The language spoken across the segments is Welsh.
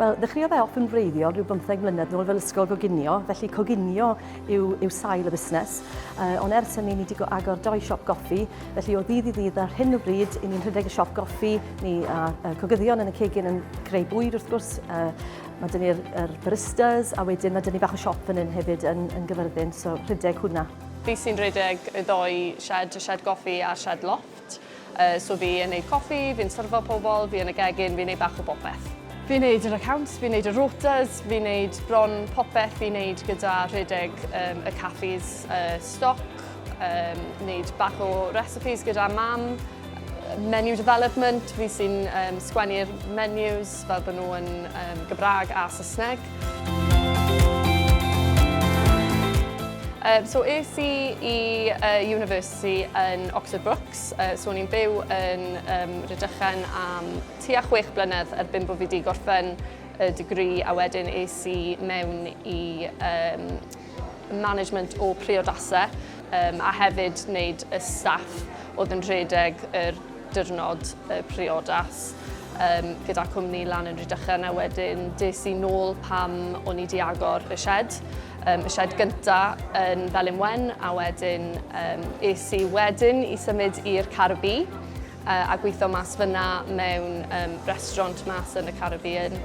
Wel, ddechreuodd off yn wreiddiol rhyw 15 mlynedd nôl fel ysgol goginio, felly coginio yw sail y busnes. Ond ers hynny ni wedi agor 2 siop goffi, felly o ddydd i ddydd ar hyn o bryd, i ni'n rhedeg y siop goffi, ni cogyddion yn y cegin yn creu bwyd wrth gwrs. Mae dyn ni'r baristas, a wedyn mae dyn ni bach o siop fan hyn hefyd yn Gyfyrddin, so rhedeg hwnna. Fi sy'n rhedeg y 2 sied, y sied goffi a sied loft. So fi yn neud coffi, fi'n syrfo pobl, fi yn y gegin, fi'n neud bach o bopeth. Fi'n neud yr accounts, fi'n neud y rotas, fi'n neud bron popeth, fi'n neud gyda rhedeg y caffis stoc, neud bach o recipes gyda mam, menu development, fi sy'n sgwennu'r menus fel bod nhw yn Gymraeg a Saesneg. So es I university yn Oxford Brookes, so ni'n byw yn Rydychen am tua 6 blynedd erbyn bod fi wedi gorffen y degree a wedyn es I mewn I management o priodasau a hefyd wneud y staff oedd yn rhedeg yr diwrnod priodas gyda cwmni lan yn Rydychen a wedyn des I nôl pam o'n I wedi agor y sied. Y sied gyntaf yn Felynwen a wedyn es I wedyn I symud i'r Caribbean a gweithio mas fyna mewn restaurant mas yn y Caribbean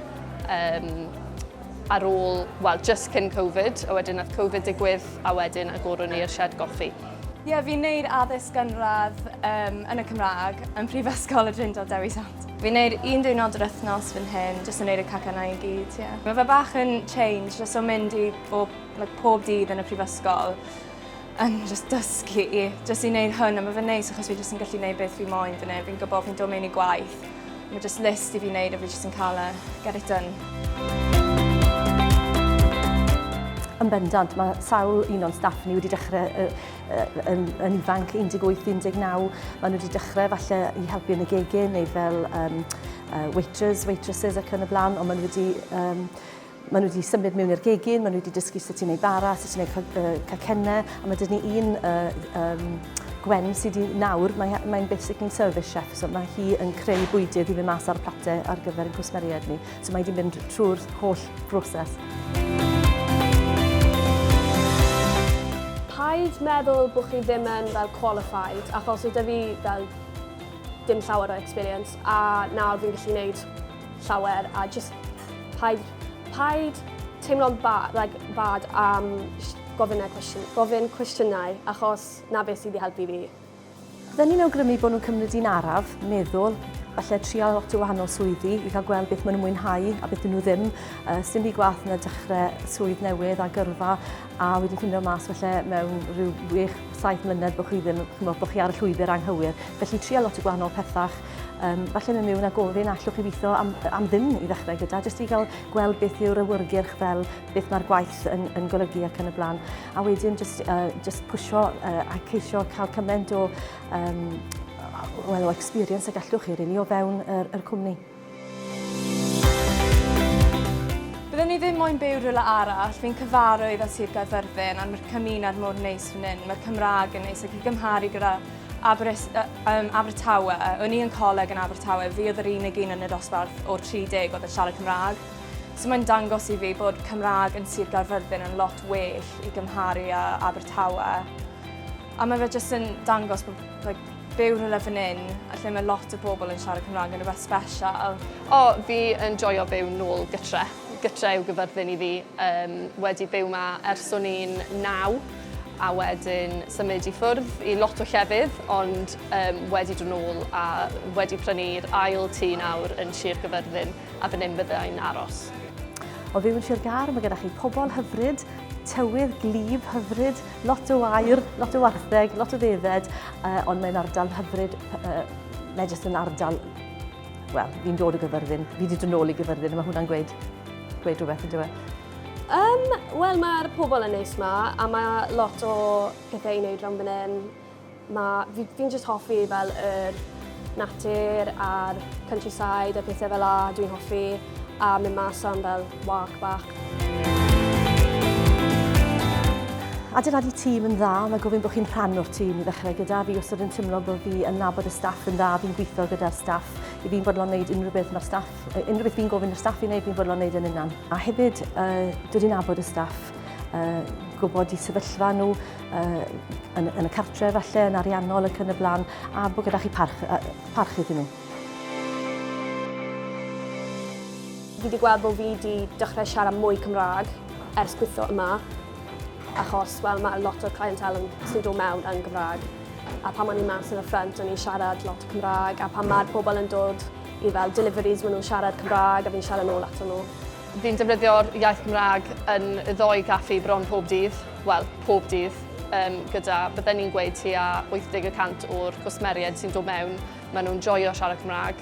ar ôl, wel, just cyn Covid, a wedyn nath Covid digwydd a wedyn agorwn ni'r sied goffi. Ie, fi'n neud addysg gynradd yn y Cymraeg yn Prifysgol y Drindod Dewi Sant. Fi'n neud 1 diwrnod yr wythnos fan hyn, jyst yn neud y cacanau I gyd, ie. Mae fe bach yn change, jyst o mynd I pob dydd yn y Prifysgol yn jyst dysgu I, jyst I neud hwn, a mae fe'n neis achos fi jyst yn gallu neud beth fi moyn fan hyn. Fi'n gwybod fi'n dod mewn I gwaith, mae jyst list I fi neud a fi jyst yn cael get it done. Yn bendant, mae sawl un o'n staff ni wedi dechrau yn ifanc 18-19. Maen nhw wedi dechrau falle I helpu yn y gegin neu fel waitresses ac yn y blaen, ond maen nhw wedi symud mewn i'r gegin, maen nhw wedi dysgu sut I wneud bara, sut I wneud cacennau, a mae dyn ni un Gwen sydd nawr, mae'n basically service chef, so mae hi yn creu bwydydd I fynd mas ar platau ar gyfer ein cwsmeriaid ni. So mae wedi mynd trwy'r holl broses. Paid meddwl bod chi ddim yn fel qualified, achos oedd fi fel dim llawer o experience a nawr fi'n gallu gwneud llawer a just paid teimlo'n bad am gofyn cwestiynau achos na beth sydd wedi helpu fi. Byddwn ni'n awgrymu bod nhw'n cymryd un araf, meddwl, falle trial lot o wahanol swyddi I cael gweld beth maen nhw'n mwynhau a beth nhw ddim. Sdim byd gwath na dechrau swydd newydd a gyrfa a wedi ffindio mas falle mewn rhyw 6-7 mlynedd bod chi ddim bod chi ar y llwybr anghywir. Felly trial lot o gwahanol pethach. Falle mewn mewn a gofyn allwch chi weithio am ddim I ddechrau gyda, jyst I gael gweld beth yw'r awyrgyrch fel beth mae'r gwaith yn golygu ac yn y blaen. A wedyn just pwysio a ceisio cael cymaint o experience a gallwch chi rili o fewn yr cwmni. Byddwn ni ddim moyn byw rhywle arall, fi'n cyfarwydd â Sir Gâr, ond mae'r cymuned mor neis fan hyn, mae'r Cymraeg yn neis ac I gymharu gyda Abertawe. O'n I yn coleg yn Abertawe, fi oedd yr unig un yn y dosbarth o'r 30 oedd yn siarad Cymraeg. So mae'n dangos I fi bod Cymraeg yn Sir Gâr yn lot well I gymharu â Abertawe. A mae fe jyst yn dangos bod byw rhywle fan hyn, a lle mae lot o bobl yn siarad Cymraeg yn rhywbeth special. Fi yn joio byw nôl gytre. Gytre yw Gyfyrddin I fi. Wedi byw ma ers o'n i'n 9 a wedyn symud I ffwrdd I lot o llefydd, ond wedi dod nôl a wedi prynu'r ail tŷ nawr yn Sir Gyfyrddin a fan hyn byddai'n aros. O fyw yn Sir Gâr, mae gennych chi pobl hyfryd, tywydd, glif hyfryd, lot o air, lot o wartheg, lot o ddefed, ond mae'n ardal hyfryd, mae jyst yn ardal, wel, fi'n dod o Gyfyrddin, fi wedi dod nôl I Gyfyrddin, a mae hwnna'n gweud rhywbeth yn dweud. Wel, mae'r pobl yn neis ma, a mae lot o pethau I wneud rhan fan hyn. Fi'n just hoffi fel yr natur a'r countryside a pethau fel dwi'n hoffi, a mynd mas am fel walk bach. Adeiladu tîm yn dda, mae gofyn bod chi'n rhan o'r tîm i ddechrau gyda fi. Os ydyn teimlo bod fi yn nabod y staff yn dda, fi'n gweithio gyda'r staff. I fi'n bodlon wneud unrhyw beth mae'r staff, unrhyw beth fi'n gofyn i'r staff i wneud, fi'n bodlon wneud yn unan. A hefyd, dod i nabod y staff, gwybod i sefyllfa nhw yn y cartre falle, yn ariannol ac yn y blaen, a bod gyda chi parch iddyn nhw. Fi wedi gweld bod fi wedi dechrau siarad mwy Cymraeg ers gweithio yma, achos mae lot o clientele sy'n dod mewn yn Gymraeg. A pan o'n i mas yn y ffrant, o'n i'n siarad lot o Cymraeg, a pan mae'r pobl yn dod i fel deliveries, maen nhw'n siarad Cymraeg, a fi'n siarad nôl ato nhw. Fi'n defnyddio'r iaith Cymraeg yn y ddoi gaffi bron pob dydd, wel, pob dydd, gyda bydden ni'n gweud tua 80% o'r cwsmeriaid sy'n dod mewn, maen nhw'n joio siarad Cymraeg.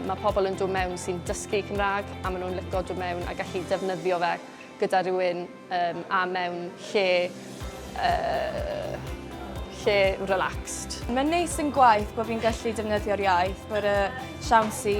Mae pobl yn dod mewn sy'n dysgu Cymraeg, a maen nhw'n licio dod mewn a gallu defnyddio fe gyda rhywun a mewn lle relaxed. Mae'n neis yn gwaith bod fi'n gallu defnyddio'r iaith, bod y siawns i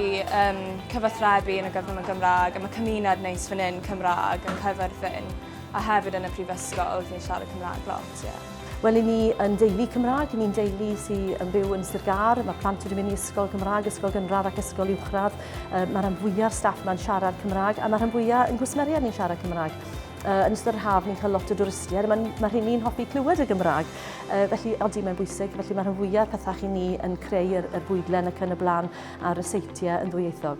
cyfathrebu yn y gyfrwng y Gymraeg, a mae cymuned neis fan hyn Cymraeg yn cyferthyn, a hefyd yn y prifysgol fi'n siarad Cymraeg lot, ie. Wel, i ni yn deulu Cymraeg, i ni'n deulu sy'n yn byw yn Sir Gâr. Mae plant wedi mynd i ysgol Gymraeg, ysgol gynradd ac ysgol uwchradd. Mae'r rhan fwyaf staff yma'n siarad Cymraeg, a mae'r rhan fwyaf yn gwsmeriad ni'n siarad Cymraeg. Yn ystod yr haf ni'n cael lot o dwristiaid, mae rheini'n hoffi clywed y Gymraeg. Felly, odi mae'n bwysig, felly mae'r rhan fwyaf pethau chi ni yn creu yr bwydlen ac yn y blaen a'r y seitiau yn ddwyieithog.